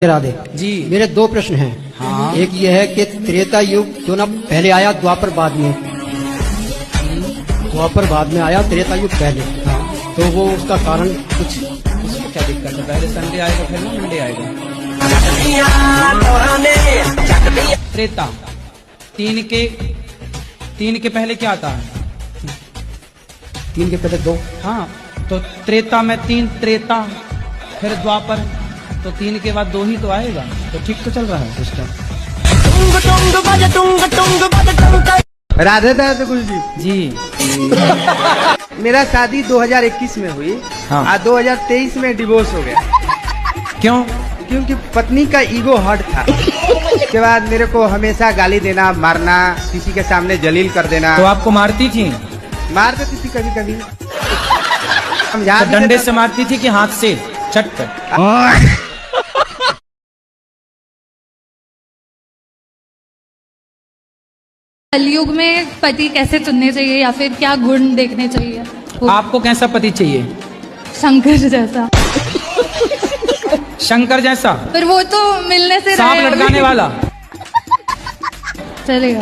राधे जी। मेरे दो प्रश्न हैं। हाँ। एक ये है कि त्रेता युग जो ना पहले आया, द्वापर बाद में, द्वापर बाद में आया, त्रेता युग पहले। हाँ। तो वो उसका कारण कुछ उसमें क्या दिक्कत है? पहले संडे आएगा फिर ना मंडे आएगा। त्रेता तीन के पहले क्या आता है? 3 के पहले 2। हाँ, तो त्रेता में 3 त्रेता, फिर द्वापर, तो 3 के बाद 2 ही तो आएगा। तो ठीक तो चल रहा है सिस्टम। राधे दादा गुरु जी, मेरा शादी 2021 में हुई। हाँ। और 2023 में डिवोर्स हो गया। क्यों? क्योंकि पत्नी का ईगो हर्ट था। उसके बाद मेरे को हमेशा गाली देना, मारना, किसी के सामने जलील कर देना। तो आपको मारती थी? मार देती थी कभी कभी। समझा तो डंडे से मारती थी कि हाथ से चट कर? कलयुग में पति कैसे चुनने चाहिए या फिर क्या गुण देखने चाहिए? आपको कैसा पति चाहिए? शंकर जैसा। शंकर जैसा? पर वो तो मिलने से सांप रहे लटकाने वाला? चलेगा,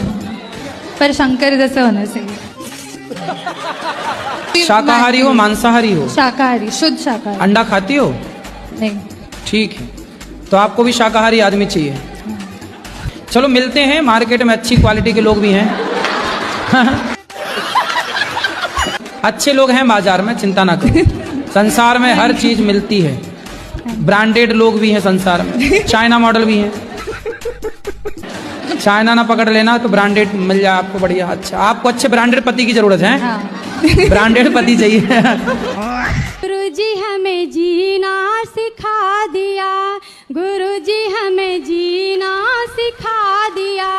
पर शंकर जैसे होने चाहिए। शाकाहारी हो मांसाहारी हो? शाकाहारी, शुद्ध शाकाहारी। अंडा खाती हो? नहीं। ठीक है, तो आपको भी शाकाहारी आदमी चाहिए। चलो मिलते हैं, मार्केट में अच्छी क्वालिटी के लोग भी हैं। अच्छे लोग हैं बाजार में, चिंता ना करो। संसार में हर चीज मिलती है। ब्रांडेड लोग भी हैं संसार में, चाइना मॉडल भी हैं। चाइना ना पकड़ लेना तो ब्रांडेड मिल जाए आपको बढ़िया। अच्छा, आपको अच्छे ब्रांडेड पति की जरूरत है? हाँ। ब्रांडेड पति चाहिए। गुरुजी हमें जीना सिखा दिया, गुरुजी हमें जीना सिखा दिया।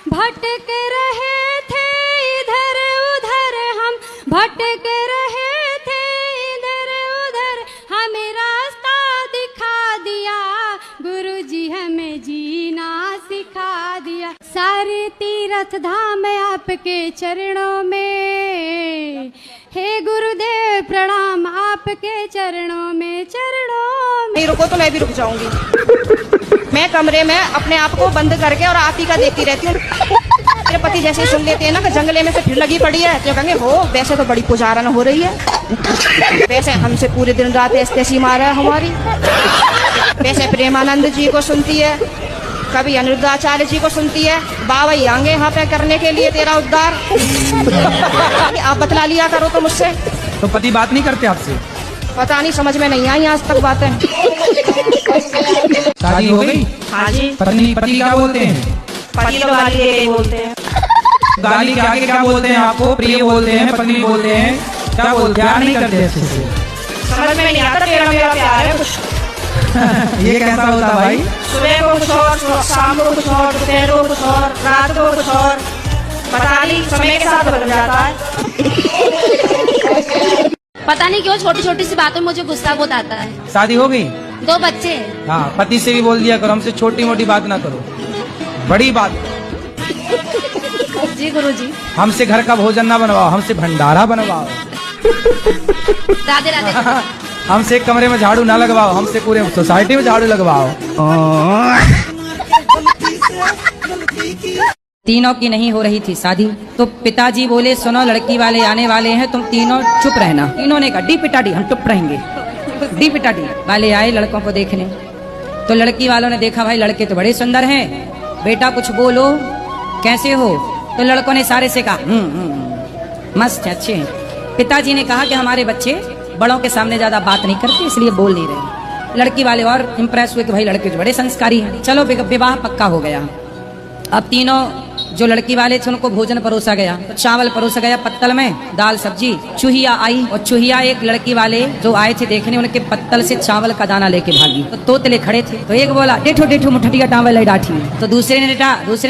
भटक रहे थे इधर उधर हम, भटक रहे थे इधर उधर, हमें रास्ता दिखा दिया। गुरुजी हमें जीना सिखा दिया। सारे तीर्थ धाम आपके चरणों में, हे गुरुदेव प्रणाम आपके चरणों में, चरणों में। नहीं रुको तो मैं भी रुक जाऊंगी। मैं कमरे में अपने आप को बंद करके और आप ही का देखती रहती हूँ। मेरे पति जैसे ही सुन लेते हैं ना कि जंगले में से फिर लगी पड़ी है, तो कहेंगे हो वैसे तो बड़ी पुजारन हो रही है, वैसे हमसे पूरे दिन रात ऐसी मारा है हमारी, वैसे प्रेमानंद जी को सुनती है, कभी अनिरुद्धाचार्य जी को सुनती है। बाबा ही आएंगे यहाँ पे करने के लिए तेरा उद्धार। आप बतला लिया करो तो मुझसे। तो पति बात नहीं करते आपसे? पता नहीं, समझ में नहीं आई आज तक बातें। शादी हो गई? हाँ जी। पत्नी पति क्या बोलते हैं? पति तो गाली दे के बोलते हैं। गाली के आगे क्या बोलते हैं आपको? प्रिय बोलते हैं, पत्नी बोलते हैं, क्या बोलते हैं? प्यार नहीं करते अच्छे से? समझ में नहीं आता, तेरा मेरा प्यार है कुछ। ये कैसा होता भाई? सुबह को कुछ और, शाम को कुछ और, दोपहर को कुछ और, रात को कुछ और, पता नहीं समय के साथ बदल जाता है। पता नहीं क्यों छोटी छोटी सी बातों में मुझे गुस्सा बहुत आता है। शादी हो गई? 2 बच्चे हैं। हाँ, पति से भी बोल दिया करो हमसे छोटी मोटी बात ना करो, बड़ी बात। जी गुरुजी। हमसे घर का भोजन ना बनवाओ, हमसे भंडारा बनवाओ। राधे राधे। हमसे एक कमरे में झाड़ू ना लगवाओ, हमसे पूरे सोसाइटी में झाड़ू लगवाओ। तीनों की नहीं हो रही थी शादी, तो पिताजी बोले सुनो लड़की वाले आने वाले हैं, तुम तीनों चुप रहना। तीनों ने कहा डी पिटाडी हम चुप रहेंगे। डी पिटाडी वाले आए लड़कों को देखने, तो लड़की वालों ने देखा भाई लड़के तो बड़े सुंदर हैं, बेटा कुछ बोलो कैसे हो? तो लड़कों ने सारे से कहा मस्त है, अच्छे हैं। पिताजी ने कहा कि हमारे बच्चे बड़ों के सामने ज्यादा बात नहीं करते इसलिए बोल नहीं रहे। लड़की वाले और इम्प्रेस हुए कि भाई लड़के तो बड़े संस्कारी हैं। चलो विवाह पक्का हो गया। अब तीनों जो लड़की वाले थे उनको भोजन परोसा गया, तो चावल परोसा गया पत्तल में, दाल सब्जी। चूहिया आई और चूहिया एक लड़की वाले जो आए थे देखने, उनके पत्तल से चावल का दाना लेके भागी। तो तोतले खड़े थे, तो एक बोला डेठो डेठो मुठटिया टावल डाठी, तो दूसरे ने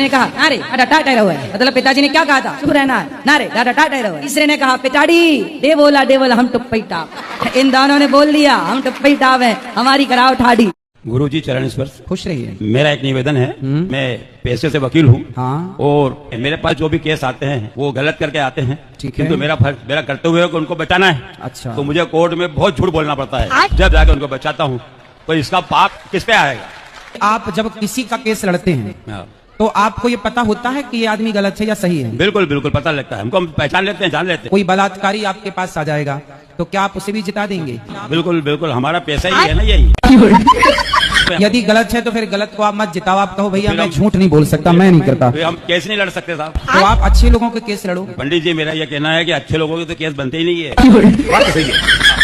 कहा अरे डाटा रहो है, मतलब पिताजी ने क्या कहा था? चुप रहना ना रे, डाटा रहो है। तीसरे ने कहा पिताड़ी दे बोला हम टुप्पई टाप। इन दोनों ने बोल दिया हम टुप्पई टाप है, हमारी कराओ ठाडी। गुरुजी चरण स्पर्श। खुश रहिए। मेरा एक निवेदन है, मैं पेशे से वकील हूँ। हाँ। और मेरे पास जो भी केस आते हैं वो गलत करके आते हैं। ठीक है। किंतु मेरा कर्तव्य है कि उनको बचाना है। अच्छा। तो मुझे कोर्ट में बहुत झूठ बोलना पड़ता है, जब जाके उनको बचाता हूँ। तो इसका पाप किस पे आएगा? आप जब किसी का केस लड़ते हैं हाँ। तो आपको ये पता होता है कि ये आदमी गलत है या सही है? बिल्कुल बिल्कुल पता लगता है हमको, हम पहचान लेते हैं, जान लेते हैं। कोई बलात्कारी आपके पास आ जाएगा तो क्या आप उसे भी जिता देंगे? बिल्कुल बिल्कुल, हमारा पैसा ही है ना यही। यदि गलत है तो फिर गलत को आप मत जिताओ, आप कहो भैया मैं झूठ नहीं बोल सकता, मैं नहीं करता। तो हम केस नहीं लड़ सकते साहब। तो आप अच्छे लोगों के केस लड़ो। पंडित जी मेरा ये कहना है कि अच्छे लोगों के तो केस बनते ही नहीं है। बात तो सही है।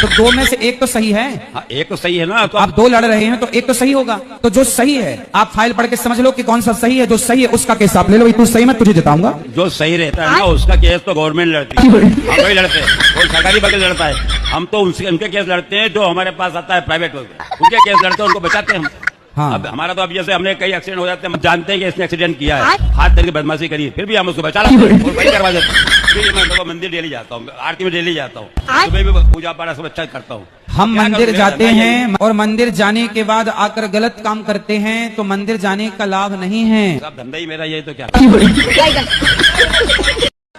तो दो में से एक तो सही है। हाँ, एक तो सही है ना, तो आप दो लड़ रहे हैं तो एक तो सही होगा। तो जो सही है आप फाइल पढ़ के समझ लो कि कौन सा सही है। जो सही है उसका केस आप ले लो, तू सही, मैं तुझे जिताऊंगा। जो सही रहता है ना उसका केस तो गवर्नमेंट लड़ती है, हम वही लड़ते हैं। वो सरकारी वकील लड़ता है, हम तो उनके केस लड़ते हैं जो हमारे पास आता है प्राइवेट वकील, उनके केस लड़ते हैं, उनको बचाते हैं हम। हाँ। अब हमारा तो अब जैसे हमने कई एक्सीडेंट हो जाते हैं, हम जानते हैं कि इसने एक्सीडेंट किया है, हाथ तक की बदमाशी करी, फिर भी हम उसको बचा लाते हैं और वही करवा देते हैं। फिर मैं तो मंदिर डेली जाता हूँ, आरती में डेली जाता हूँ, सुबह भी पूजा पाठ सब अच्छा करता हूँ। हम क्या मंदिर करूं, जाते मेरा हैं और मंदिर जाने के बाद आकर गलत काम करते हैं तो मंदिर जाने का लाभ नहीं है। सब धंधा ही मेरा यही, तो क्या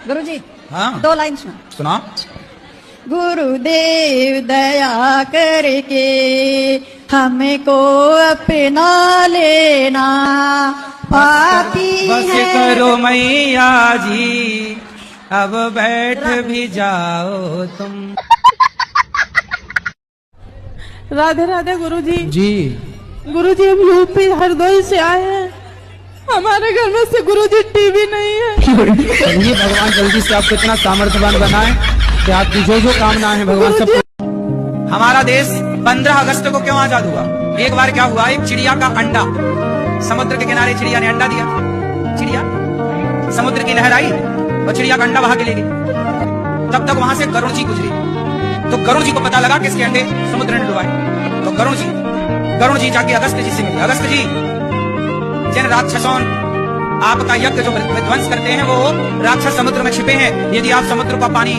गुरुजी हाँ 2 लाइन सुना। गुरुदेव दया करके हमको अपना लेना, पापी बस है। करो मैया जी अब बैठ भी जाओ तुम। राधे राधे गुरुजी। जी गुरुजी हम यूपी हरदोई से आए हैं, हमारे घर में से गुरुजी टीवी नहीं है। चलिए भगवान जल्दी से आपको इतना सामर्थ्यवान बनाए कि आपकी जो जो कामना है भगवान सब। हमारा देश 15 अगस्त को क्यों आजाद हुआ? एक बार क्या हुआ, एक चिड़िया का अंडा, समुद्र के किनारे चिड़िया ने अंडा दिया। चिड़िया समुद्र की लहर आई और चिड़िया का अंडा बहा के ले गई। तब तक वहां से गरुड़ जी गुजरे तो गरुड़ जी को पता लगा कि इसके अंडे समुद्र ने डुबाए। तो गरुड़ जी जाके अगस्त जी से मिले। अगस्त जी, जिन राक्षसों आपका यज्ञ जो विध्वंस करते हैं वो राक्षस समुद्र में छिपे हैं, यदि आप समुद्र का पानी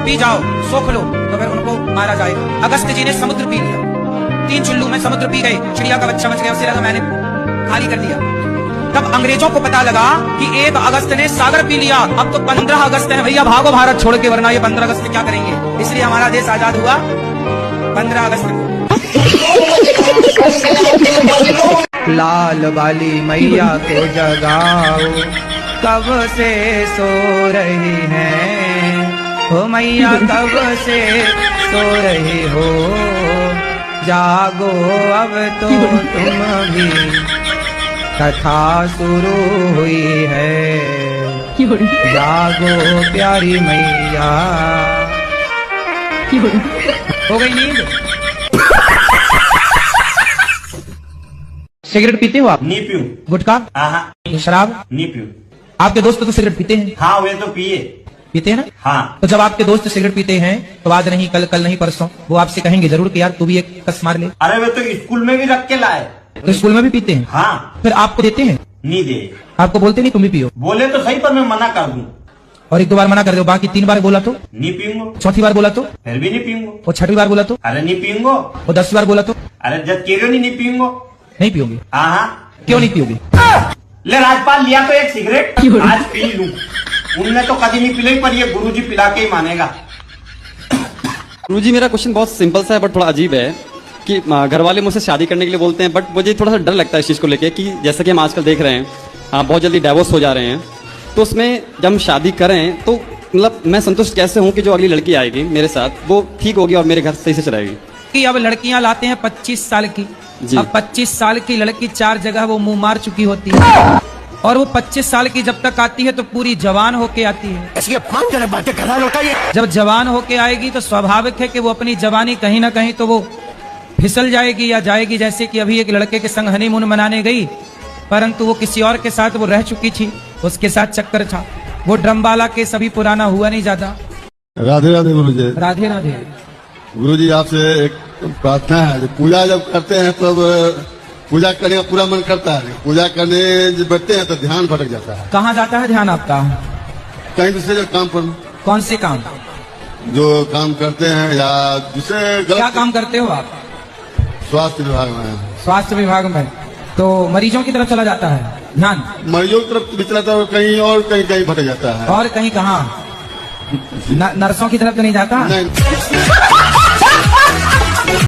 पी जाओ, सोख लो तो फिर उनको मारा जाएगा। अगस्त जी ने समुद्र पी लिया, 3 चुल्लू में समुद्र पी गए, चिड़िया का बच्चा बच गया, उसे लगा मैंने खाली कर दिया। तब अंग्रेजों को पता लगा कि 1 अगस्त ने सागर पी लिया, अब तो 15 अगस्त है भैया, भागो भारत छोड़ के, वरना ये 15 अगस्त क्या करेंगे। इसलिए हमारा देश आजाद हुआ 15 अगस्त को। लाल वाली मैया को जगाओ, कब से सो रही हैं हो मैया, कब से सो रही हो, जागो अब तो तुम भी, कथा शुरू हुई है, जागो प्यारी मैया। हो गई नींद? सिगरेट पीते हो आप? नहीं पीऊं। गुटखा? हाँ। शराब? नहीं पीऊं। आपके दोस्त तो सिगरेट पीते हैं? हाँ वे तो पिए। पीते हैं ना? हाँ। तो जब आपके दोस्त सिगरेट पीते हैं तो आज नहीं कल नहीं परसों वो आपसे कहेंगे जरूर कि यार तू भी एक कस मार ले। अरे वे तो स्कूल में भी रख के लाए। तो स्कूल में भी पीते हैं? हाँ। फिर आपको देते हैं? नहीं दे। आपको बोलते नहीं तुम भी पियो? बोले तो सही पर मैं मना कर दूं। और 1-2 बार मना कर दो, बाकी 3 बार बोला तो? नहीं पीऊंगा। चौथी बार बोला तो? फिर भी नहीं पीऊंगा। और 6वीं बार बोला तो? अरे नहीं पीऊंगा। और 10वीं बार बोला तो? अरे जब केरो नहीं पीऊंगा। नहीं पियोगे? हाँ। क्यों नहीं पियोगे? ले राजपाल लिया तो एक सिगरेट आज पी लूं। उनने तो कभी नहीं पिलाई, पर ये गुरुजी पिला के ही मानेगा। गुरुजी मेरा क्वेश्चन बहुत सिंपल सा है बट थोड़ा अजीब है कि घर वाले मुझसे शादी करने के लिए बोलते हैं, बट मुझे थोड़ा सा डर लगता है इस चीज़ को लेके कि जैसा कि हम आजकल देख रहे हैं बहुत जल्दी डाइवोर्स हो जा रहे हैं, तो उसमें जब हम शादी करें तो मतलब मैं संतुष्ट कैसे हूँ कि जो अगली लड़की आएगी मेरे साथ वो ठीक होगी और मेरे घर सही से चलाएगी। कि अब लड़कियां लाते हैं 25 साल की, अब 25 साल की लड़की 4 जगह वो मुंह मार चुकी होती है और वो 25 साल की जब तक आती है तो पूरी जवान होके आती है। ऐसी बातें जब जवान होके आएगी तो स्वाभाविक है कि वो अपनी जवानी कहीं ना कहीं तो वो फिसल जाएगी या जाएगी। जैसे कि अभी एक लड़के के संग हनीमून मनाने गई, परंतु वो किसी और के साथ वो रह चुकी थी, उसके साथ चक्कर था। वो ड्रमबाला के सभी पुराना हुआ नहीं ज्यादा। राधे राधे गुरुजी। राधे राधे। गुरुजी आपसे एक प्रार्थना है, पूजा जब करते हैं तब पूजा करने का पूरा मन करता है, पूजा करने जब बैठते हैं तो ध्यान भटक जाता है। कहाँ जाता है ध्यान आपका? कहीं दूसरे जब काम पर। कौन से काम? जो काम करते हैं या दूसरे गलत। क्या काम करते हो आप? स्वास्थ्य विभाग में। स्वास्थ्य विभाग में तो मरीजों की तरफ चला जाता है ध्यान? मरीजों की तरफ भी चलाता है, कहीं और कहीं भटक जाता है। और कहीं कहाँ? नर्सों की तरफ तो नहीं जाता? नहीं।